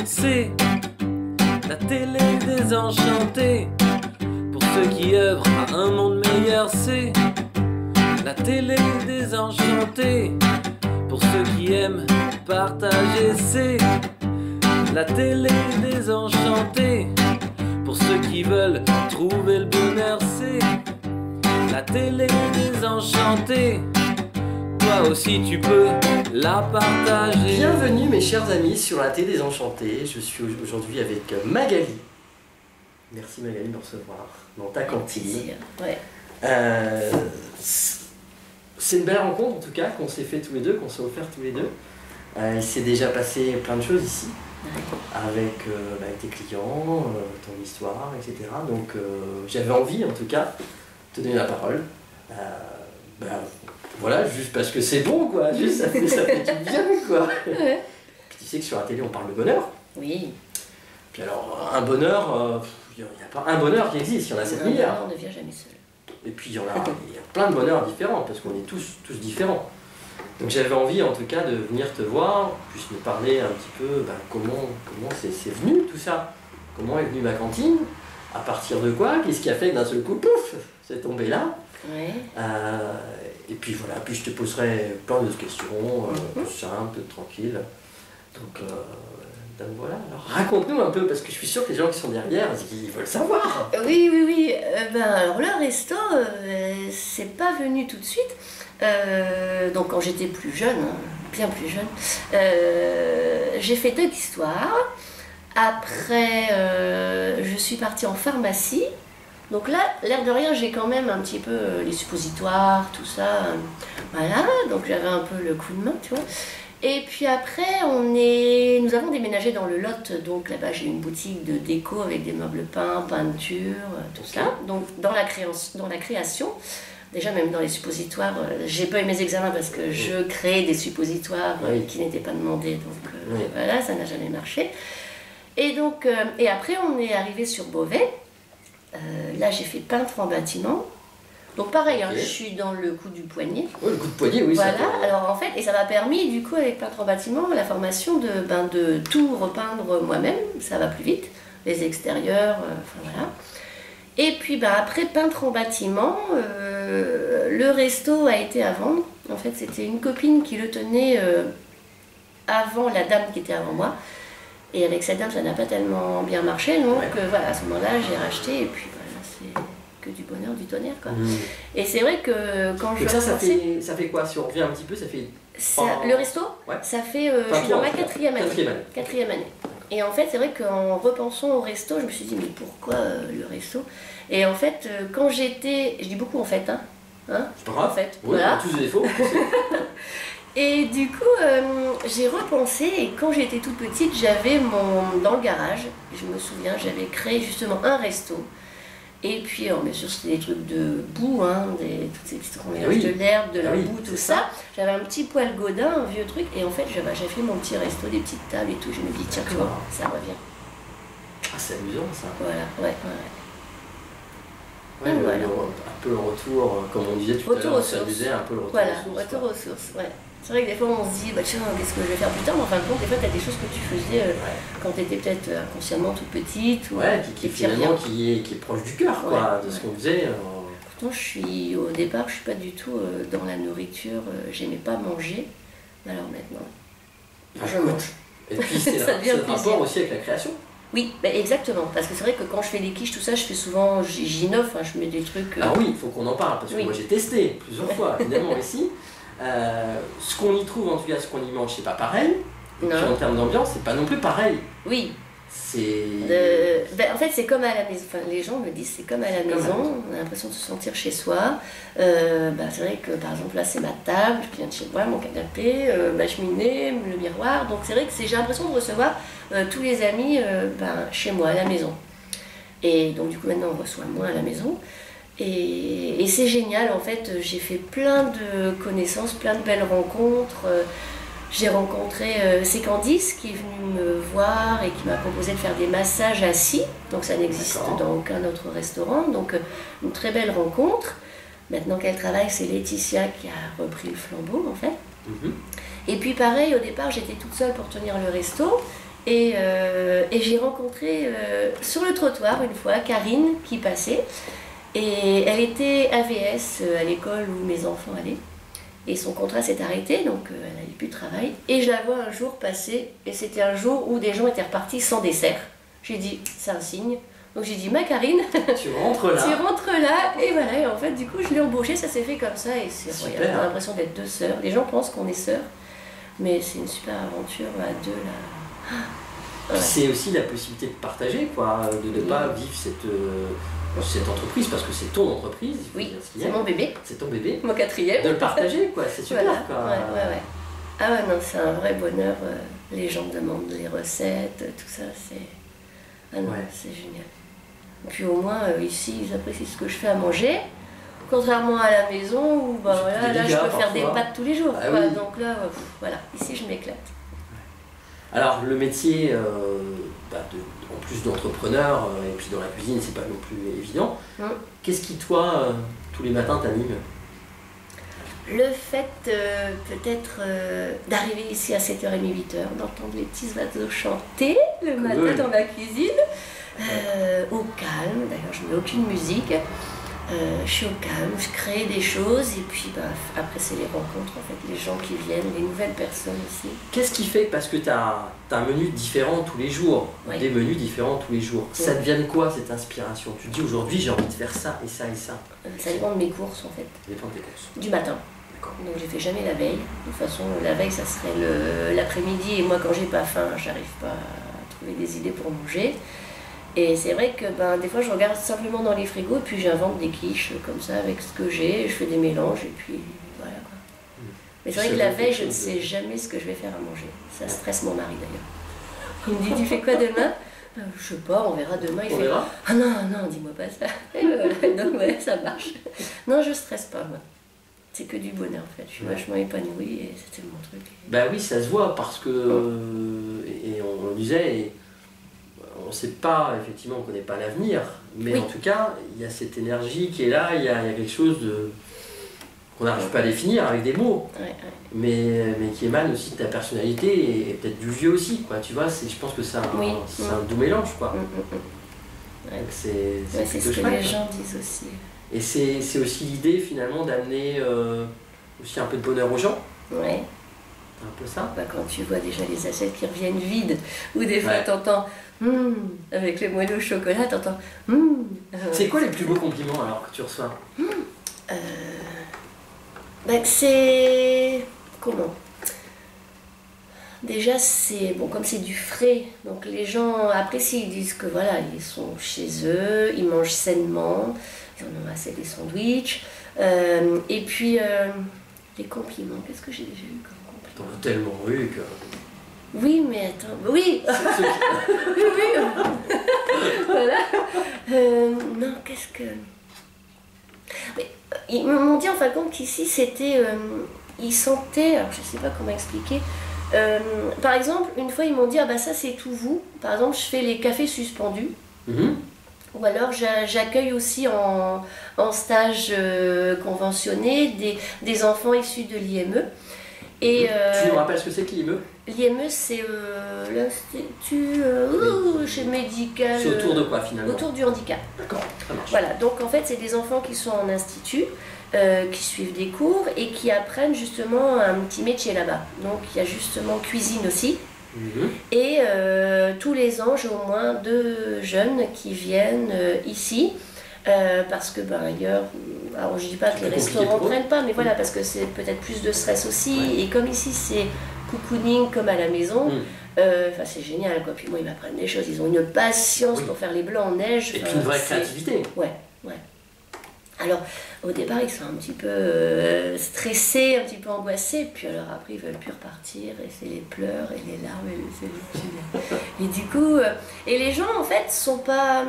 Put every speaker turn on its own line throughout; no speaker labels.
c'est la télé désenchantée. Pour ceux qui œuvrent à un monde meilleur, c'est la télé désenchantée. Pour ceux qui aiment partager, c'est la télé désenchantée. Pour ceux qui veulent trouver le bonheur, c'est la télé désenchantée. Toi aussi tu peux la partager.
Bienvenue mes chers amis sur la télé désenchantée. Je suis aujourd'hui avec Magali. Merci Magali de me recevoir dans ta cantine.
Ouais.
C'est une belle rencontre en tout cas qu'on s'est fait tous les deux, qu'on s'est offert tous les deux. Il s'est déjà passé plein de choses ici, avec tes clients, ton histoire, etc. Donc j'avais envie en tout cas de te donner la parole. Voilà, juste parce que c'est bon quoi, juste ça fait du bien quoi.
Ouais.
Puis tu sais que sur la télé on parle de bonheur.
Oui.
Puis alors un bonheur, il n'y a pas un bonheur qui existe, il y en a 7 milliards.
On ne vient jamais seul.
Et puis il y a plein de bonheurs différents, parce qu'on est tous différents. Donc j'avais envie en tout cas de venir te voir, puis me parler un petit peu comment c'est venu tout ça. Comment est venue ma cantine, à partir de quoi, qu'est-ce qui a fait que d'un seul coup, pouf, c'est tombé là.
Ouais.
Et puis voilà, puis je te poserai plein de questions, simples, tranquilles. Donc voilà, alors raconte-nous un peu, parce que je suis sûr que les gens qui sont derrière, ils veulent savoir.
Oui. Alors le resto, c'est pas venu tout de suite. Donc quand j'étais plus jeune, bien plus jeune, j'ai fait 2 histoires. Après, je suis partie en pharmacie. Donc là, l'air de rien, j'ai quand même un petit peu les suppositoires, tout ça. Voilà, donc j'avais un peu le coup de main, tu vois. Et puis après, nous avons déménagé dans le Lot, donc là-bas j'ai une boutique de déco avec des meubles peints, peinture, tout ça. Donc dans la création, déjà même dans les suppositoires, j'ai pas eu mes examens parce que je créais des suppositoires qui n'étaient pas demandés, donc voilà, ça n'a jamais marché. Et donc, et après on est arrivé sur Beauvais. Là j'ai fait peintre en bâtiment. Donc pareil, je suis dans le coup du poignet.
Oui, le coup de poignet, oui.
Voilà, alors en fait, et ça m'a permis du coup avec peintre en bâtiment, la formation de tout repeindre moi-même, ça va plus vite, les extérieurs, voilà. Et puis après peintre en bâtiment, le resto a été à vendre. En fait, c'était une copine qui le tenait avant la dame qui était avant moi. Et avec cette dame, ça n'a pas tellement bien marché, donc voilà, à ce moment-là, j'ai racheté, et puis voilà, c'est que du bonheur, du tonnerre, quoi. Et c'est vrai que quand je
ça fait quoi? Si on revient un petit peu, ça fait...
le resto, ça fait... je suis dans ma 4e année. 4e année. Et en fait, c'est vrai qu'en repensant au resto, je me suis dit, mais pourquoi le resto? Et en fait, quand j'étais... Je dis beaucoup en fait, hein.
C'est pas grave.
En fait,
oui, voilà. Tous les défauts.
Et du coup, j'ai repensé, et quand j'étais toute petite, j'avais dans le garage, je me souviens, j'avais créé justement un resto. Et puis, bien sûr, c'était des trucs de boue, toutes ces petites mélanges de l'herbe, de la boue, tout ça. J'avais un petit poêle Godin, un vieux truc, et en fait, j'ai fait mon petit resto, des petites tables et tout. Je me dis, tiens, tu vois, ça revient.
Ah, c'est amusant ça.
Voilà,
voilà. Un peu le retour, comme on disait tout à l'heure, ça disait un peu le retour aux sources.
Voilà, retour aux sources, C'est vrai que des fois on se dit, tiens, qu'est-ce que je vais faire plus tard, mais en fin de compte, des fois tu as des choses que tu faisais quand tu étais peut-être inconsciemment toute petite. Ou,
finalement qui est proche du cœur, de ce qu'on faisait.
Pourtant, au départ, je suis pas du tout dans la nourriture, j'aimais pas manger, alors maintenant, je mange.
Et puis c'est le rapport aussi avec la création.
Oui, exactement, parce que c'est vrai que quand je fais des quiches, tout ça, je fais souvent, j'innove, je mets des trucs...
Ah oui, il faut qu'on en parle, parce que moi j'ai testé plusieurs fois, évidemment ici. Ce qu'on y trouve, en tout cas ce qu'on y mange, c'est pas pareil. Et puis en termes d'ambiance, c'est pas non plus pareil.
Oui.
C'est...
en fait, c'est comme à la maison. Enfin, les gens me disent c'est comme à la maison. On a l'impression de se sentir chez soi. C'est vrai que par exemple là, c'est ma table, je viens de chez moi, mon canapé, ma cheminée, le miroir. Donc c'est vrai que j'ai l'impression de recevoir tous les amis chez moi, à la maison. Et donc du coup maintenant on reçoit moins à la maison. Et c'est génial en fait. J'ai fait plein de connaissances, plein de belles rencontres. J'ai rencontré c'est Candice qui est venue me voir et qui m'a proposé de faire des massages assis. Donc ça n'existe dans aucun autre restaurant. Donc une très belle rencontre. Maintenant qu'elle travaille, c'est Laetitia qui a repris le flambeau en fait. Et puis pareil, au départ j'étais toute seule pour tenir le resto. Et j'ai rencontré sur le trottoir une fois Karine qui passait. Et elle était AVS à l'école où mes enfants allaient. Et son contrat s'est arrêté, donc elle n'avait plus de travail. Et je la vois un jour passer, et c'était un jour où des gens étaient repartis sans dessert. J'ai dit, c'est un signe. Donc j'ai dit, ma Karine,
tu rentres là.
tu rentres là. Et voilà, et en fait, du coup, je l'ai embauchée, ça s'est fait comme ça. Et c'est
super.
On a l'impression d'être deux sœurs. Les gens pensent qu'on est sœurs, mais c'est une super aventure à deux là.
Ouais. C'est aussi la possibilité de partager, quoi, de ne pas vivre cette entreprise, parce que c'est ton entreprise.
Oui, c'est mon bébé.
C'est ton bébé.
Mon quatrième.
De le partager, quoi, c'est super.
Voilà.
Quoi.
Ouais. Ah ouais, non, c'est un vrai bonheur. Les gens demandent les recettes, tout ça, c'est... Ah non, c'est génial. Puis au moins, ici, ils apprécient ce que je fais à manger. Contrairement à la maison où bah, voilà, là je peux faire des pâtes tous les jours.
Ah, oui.
Donc là, voilà, ici je m'éclate.
Alors le métier, en plus d'entrepreneur, et puis dans la cuisine, c'est pas non plus évident. Qu'est-ce qui, toi, tous les matins t'anime?
Le fait peut-être d'arriver ici à 7h30, 8h, d'entendre les petits oiseaux chanter le matin dans la cuisine, au calme, d'ailleurs je ne mets aucune musique. Je suis au calme, je crée des choses et puis après c'est les rencontres, en fait, les gens qui viennent, les nouvelles personnes aussi.
Qu'est-ce qui fait, parce que tu as un menu différent tous les jours, des menus différents tous les jours, ça devient quoi cette inspiration? Tu te dis aujourd'hui j'ai envie de faire ça et ça et ça.
Ça dépend de mes courses en fait.
Ça dépend de tes courses.
Du matin. Donc je ne fais jamais la veille. De toute façon la veille ça serait l'après-midi et moi quand j'ai pas faim j'arrive pas à trouver des idées pour manger. Et c'est vrai que des fois je regarde simplement dans les frigos et puis j'invente des quiches comme ça avec ce que j'ai, je fais des mélanges et puis voilà quoi. Mais c'est vrai que la veille je ne sais jamais ce que je vais faire à manger. Ça stresse mon mari d'ailleurs. Il me dit tu fais quoi demain? Je sais pas, on verra demain. Il fait ah non, dis-moi pas ça. Et voilà, donc ouais, ça marche. Non, je stresse pas moi. C'est que du bonheur en fait. Je suis vachement épanouie et c'était mon truc.
Bah oui, ça se voit parce que et on disait. On ne sait pas, effectivement, on ne connaît pas l'avenir, mais en tout cas, il y a cette énergie qui est là, il y a quelque chose qu'on n'arrive pas à définir avec des mots, mais qui émane aussi de ta personnalité et peut-être du vieux aussi, quoi. Tu vois, je pense que c'est un doux mélange, quoi. C'est
ce que les gens disent aussi.
Et c'est aussi l'idée, finalement, d'amener aussi un peu de bonheur aux gens.
Ouais.
Un peu ça.
Quand tu vois déjà les assiettes qui reviennent vides, ou des fois t'entends avec le moelleux au chocolat, t'entends
C'est quoi les plus beaux compliments alors que tu reçois?
C'est... Comment? Déjà c'est... Bon, comme c'est du frais, donc les gens apprécient, ils disent que voilà, ils sont chez eux, ils mangent sainement, ils en ont assez des sandwichs, et puis les compliments, qu'est-ce que j'ai déjà eu comme
T'en as tellement eu que...
Oui, mais attends, oui. Oui. Voilà. Non, qu'est-ce que... Mais, ils m'ont dit en fin de compte qu'ici c'était... ils sentaient, alors je sais pas comment expliquer, par exemple, une fois ils m'ont dit, ah bah ça c'est tout vous. Par exemple, je fais les cafés suspendus. Ou alors j'accueille aussi en stage conventionné des enfants issus de l'IME. Et,
tu nous rappelles ce que c'est que l'IME?
L'IME, c'est l'Institut médical.
C'est autour de quoi finalement?
Autour du handicap.
D'accord, ça marche.
Voilà, donc en fait, c'est des enfants qui sont en institut, qui suivent des cours et qui apprennent justement un petit métier là-bas. Donc il y a justement cuisine aussi. Et tous les ans, j'ai au moins 2 jeunes qui viennent ici. Parce que ailleurs, alors je dis pas que les restaurants prennent pas, mais voilà, parce que c'est peut-être plus de stress aussi. Et comme ici c'est cocooning comme à la maison, c'est génial quoi. Puis moi ils m'apprennent des choses, ils ont une patience pour faire les blancs en neige.
Et puis une vraie créativité.
Ouais. Alors au départ ils sont un petit peu stressés, un petit peu angoissés, puis alors après ils veulent plus repartir et c'est les pleurs et les larmes et du coup, et les gens en fait sont pas...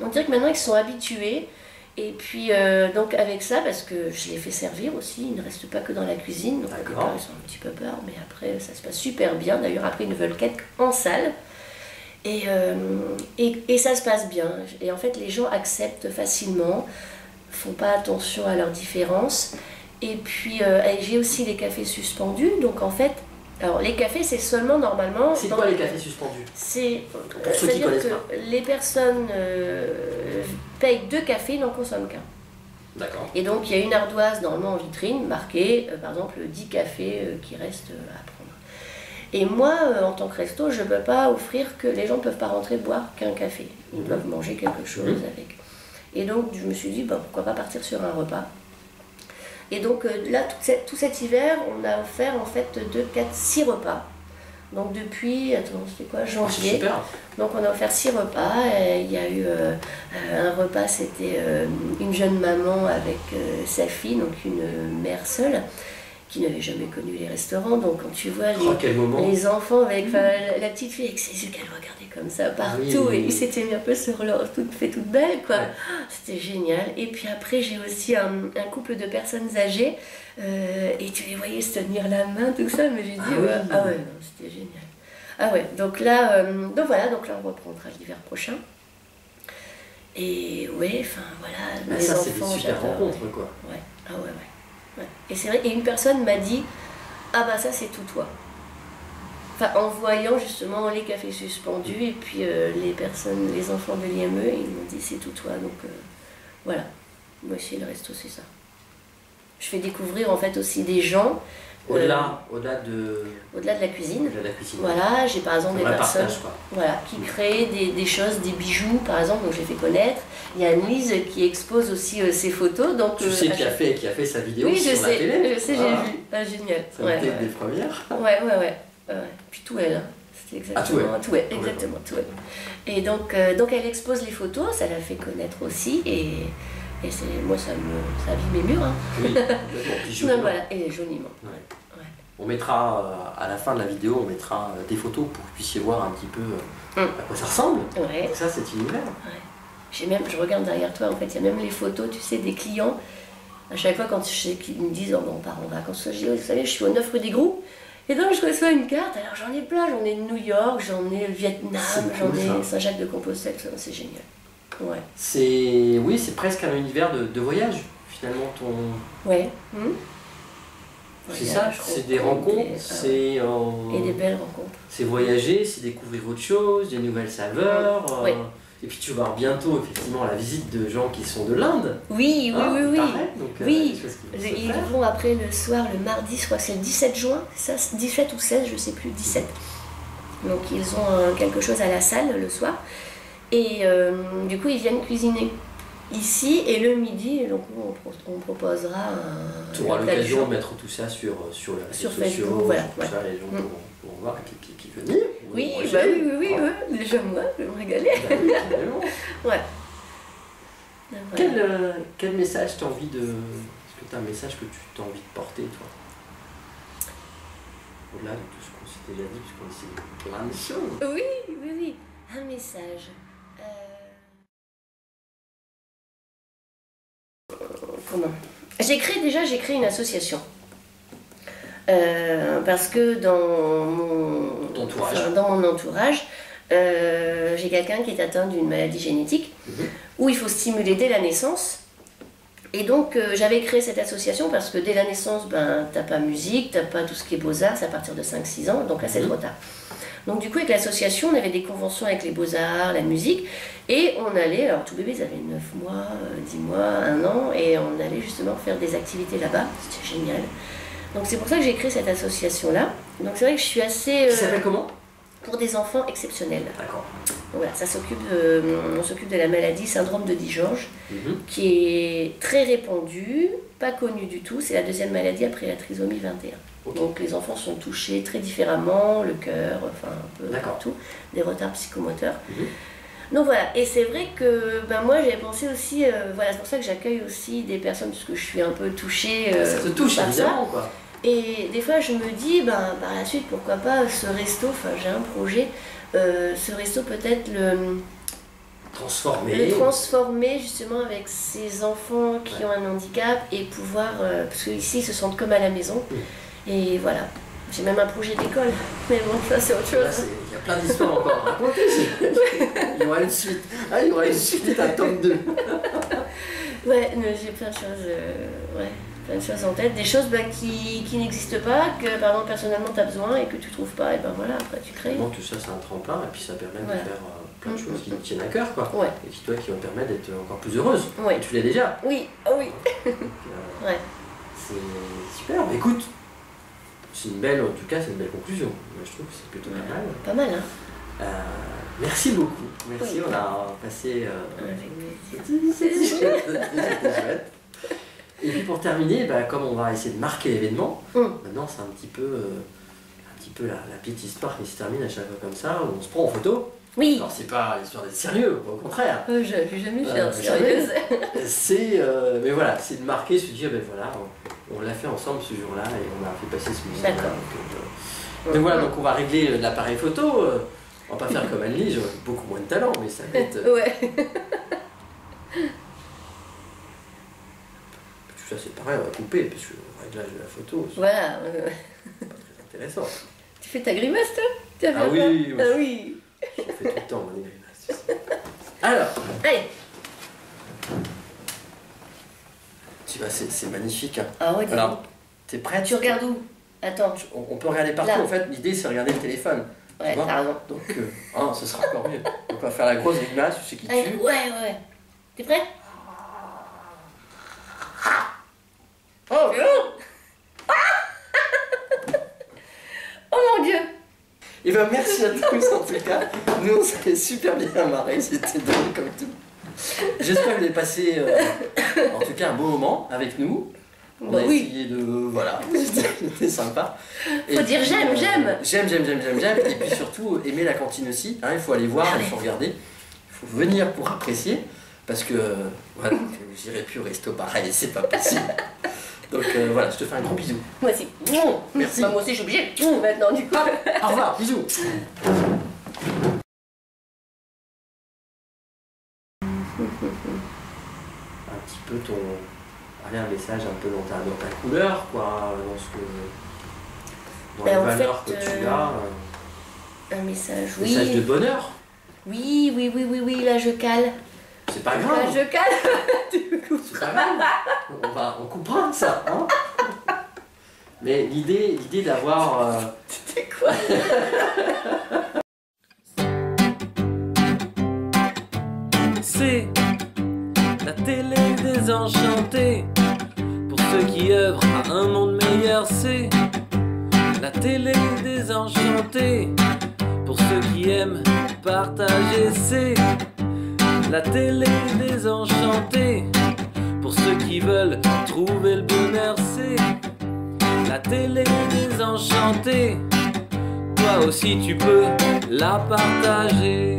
On dirait que maintenant ils sont habitués et puis donc avec ça, parce que je les fais servir aussi, ils ne restent pas que dans la cuisine, donc au départ ils sont un petit peu peur, mais après ça se passe super bien, d'ailleurs après ils ne veulent qu'être en salle et ça se passe bien et en fait les gens acceptent facilement, font pas attention à leurs différences et puis j'ai aussi les cafés suspendus, donc en fait Alors les cafés, c'est seulement normalement...
C'est quoi les cafés suspendus?
C'est-à-dire que les personnes payent 2 cafés, n'en consomment qu'un.
D'accord.
Et donc il y a une ardoise normalement en vitrine marquée, par exemple, 10 cafés qui restent à prendre. Et moi, en tant que resto, je ne peux pas offrir que les gens ne peuvent pas rentrer boire qu'un café. Ils doivent manger quelque chose avec. Et donc je me suis dit, bah, pourquoi pas partir sur un repas. Et donc là, tout cet hiver, on a offert en fait 2, 4, 6 repas. Donc depuis, attends, c'était quoi, janvier.
Super.
Donc on a offert 6 repas. Il y a eu un repas, c'était une jeune maman avec sa fille, donc une mère seule, qui n'avait jamais connu les restaurants. Donc quand tu vois les enfants avec la petite fille avec ses yeux qu'elle regardait comme ça partout, et ils s'étaient mis un peu sur leur fait toute belle, quoi. Ouais. C'était génial. Et puis après, j'ai aussi un couple de personnes âgées, et tu les voyais se tenir la main, tout ça, mais j'ai dit, ah ouais, non, c'était génial. Ah ouais, donc là, donc voilà, donc là on reprendra l'hiver prochain. Et ouais, enfin voilà,
les enfants, c'est des super rencontres, quoi.
Ouais, ah ouais. Ouais. Et c'est vrai, et une personne m'a dit, ah bah ça c'est tout toi. Enfin, en voyant justement les cafés suspendus, et puis les enfants de l'IME, ils m'ont dit c'est tout toi. Donc voilà, moi aussi le resto c'est ça. Je fais découvrir en fait aussi des gens.
Au-delà
de la cuisine.
Au-delà de la cuisine.
Voilà, j'ai par exemple des personnes qui créent des choses, des bijoux par exemple, donc j'ai fait connaître. Il y a Annelise qui expose aussi ses photos. Donc,
tu sais qui a fait sa vidéo sur la télé.
Je sais, j'ai vu. Ah, génial.
Ça a été des premières.
Ouais. Puis tout elle. C'était exactement tout elle. Exactement tout elle. Et donc elle expose les photos, ça la fait connaître aussi. Et moi ça vit mes murs. Hein.
Oui,
donc, voilà, et joliment.
Ouais. On mettra à la fin de la vidéo, on mettra des photos pour que vous puissiez voir un petit peu à quoi ça ressemble.
Ouais.
Ça, c'est univers.
Ouais. Je regarde derrière toi, en fait, il y a même les photos, tu sais, des clients. À chaque fois, quand ils me disent, on part en vacances au JO, vous savez, je suis au 9 rue des Groux. Et donc, je reçois une carte. Alors, j'en ai plein. J'en ai de New York, j'en ai le Vietnam, j'en ai Saint-Jacques-de-Compostelle. C'est génial. Ouais.
C'est presque un univers de voyage, finalement.
Ouais.
C'est ça, c'est des rencontres,
et des belles rencontres.
C'est voyager, c'est découvrir autre chose, des nouvelles saveurs. Et puis tu vas avoir bientôt effectivement la visite de gens qui sont de l'Inde.
Oui.
Donc,
ils vont après le soir, le mardi, je crois que c'est le 17 juin, ça, 17 ou 16, je sais plus, 17. Donc ils ont quelque chose à la salle le soir. Et du coup ils viennent cuisiner ici, et le midi, donc on proposera
tu auras l'occasion de mettre tout ça sur
Facebook, voilà.
Ça, les gens pourront voir qui venir.
Oui, déjà moi, je vais me régaler. Ouais.
Quel message tu as envie de... Est-ce que tu as un message que tu as envie de porter, toi? Au-delà de tout ce qu'on s'est déjà dit, puisqu'on essaie de plein de choses.
Oui, un message. Comment? J'ai créé une association. Parce que dans mon entourage, j'ai quelqu'un qui est atteint d'une maladie génétique où il faut stimuler dès la naissance. Et donc j'avais créé cette association parce que dès la naissance, t'as pas musique, t'as pas tout ce qui est beaux-arts, c'est à partir de 5-6 ans, donc là c'est trop tard. Donc du coup avec l'association, on avait des conventions avec les beaux-arts, la musique, et on allait, alors tout bébé ils avaient 9 mois, 10 mois, 1 an, et on allait justement faire des activités là-bas, c'était génial. Donc c'est pour ça que j'ai créé cette association-là. Donc c'est vrai que je suis assez...
Ça s'appelle comment?
Pour des enfants exceptionnels.
D'accord.
Voilà, on s'occupe de la maladie syndrome de Digeorge, qui est très répandue, pas connue du tout. C'est la deuxième maladie après la trisomie 21. Okay. Donc les enfants sont touchés très différemment, le cœur, enfin un peu partout, des retards psychomoteurs. Donc voilà, et c'est vrai que moi j'avais pensé aussi, voilà, c'est pour ça que j'accueille aussi des personnes, parce que je suis un peu touchée
ça te touche
par
évidemment,
ça.
Quoi.
Et des fois je me dis, par la suite, pourquoi pas ce resto, enfin j'ai un projet, ce resto peut-être le transformer justement avec ces enfants qui ont un handicap et pouvoir, parce qu'ici ils se sentent comme à la maison, et voilà. J'ai même un projet d'école, mais bon, ça c'est autre chose.
Il y a plein d'histoires encore à raconter. Il y aura une suite. Ah, il y aura une suite et un tome 2.
Ouais, j'ai plein de choses. Ouais. plein de choses en tête, des choses qui n'existent pas, que par exemple personnellement tu as besoin et que tu trouves pas, et ben voilà, après tu crées.
Tout ça c'est un tremplin et puis ça permet de faire plein de choses qui te tiennent à cœur quoi.
Ouais.
Et qui vont te permettre d'être encore plus heureuse.
Ouais.
Et tu l'es déjà.
Oui, oui.
Donc,
Ouais.
c'est super. Mais écoute, c'est une belle, en tout cas c'est une belle conclusion. Moi je trouve que c'est plutôt pas mal.
Pas mal, hein.
Merci beaucoup. Merci,
Oui.
on a passé.
Avec
C'était chouette. Et puis pour terminer, comme on va essayer de marquer l'événement, maintenant c'est un petit peu la petite histoire qui se termine à chaque fois comme ça, où on se prend en photo.
Oui.
Alors c'est pas l'histoire d'être sérieux, au contraire.
Je vais jamais faire sérieuse.
Mais voilà, c'est de marquer, se dire, voilà, on l'a fait ensemble ce jour-là et on a fait passer ce message.
D'accord.
Donc voilà, donc on va régler l'appareil photo. On va pas faire comme Anne-Lie, j'aurais beaucoup moins de talent, mais ça va être.
Ouais.
Tout ça c'est pareil, on va couper, parce que le réglage de la photo, c'est
Voilà.
pas très intéressant.
Tu fais ta grimace, toi? Tu as
Ah
fait
oui,
ça? Ah oui.
Je fais tout le temps, moi, des grimaces, tu sais. Alors,
Allez.
tu vois, c'est magnifique. Hein.
Ah ouais, dis
Alors,
donc.
t'es prête?
Tu regardes où? Attends.
On peut regarder partout,
Là.
en fait, l'idée c'est regarder le téléphone.
Ouais,
Tu vois
t'as raison.
Donc, ce sera encore mieux. Donc, on va faire la grosse grimace, tu sais qui
Allez,
tue.
ouais. T'es prêt?
Oh,
Oh mon Dieu!
Et ben merci à tous en tout cas. Nous on s'est super bien marré, c'était drôle comme tout. J'espère que vous avez passé en tout cas un bon moment avec nous. On
Bah
a
oui.
essayé de. Voilà, c'était sympa.
Faut dire j'aime, j'aime.
J'aime. Et puis surtout, aimer la cantine aussi. Hein, il faut aller voir, il faut regarder. Il faut venir pour apprécier. Parce que voilà, j'irai plus au resto pareil, c'est pas possible. Donc voilà, je te fais un gros bisou.
Moi aussi.
Merci.
Bah, moi aussi, je suis obligée. Maintenant, du coup.
Au revoir, bisous. Un petit peu un message un peu dans ta couleur, quoi, dans les
en
valeurs
fait,
que tu as.
Un message,
Un message de
oui.
bonheur.
Oui, là je cale.
C'est pas
Là
grave.
je cale.
C'est pas grave. On coupera ça. Hein. Mais l'idée d'avoir.
C'est quoi?
C'est la télé désenchantée. Pour ceux qui œuvrent à un monde meilleur, c'est la télé désenchantée. Pour ceux qui aiment partager, c'est la télé désenchantée. Pour ceux qui veulent trouver le bonheur, c'est la télé désenchantée. Toi aussi tu peux la partager.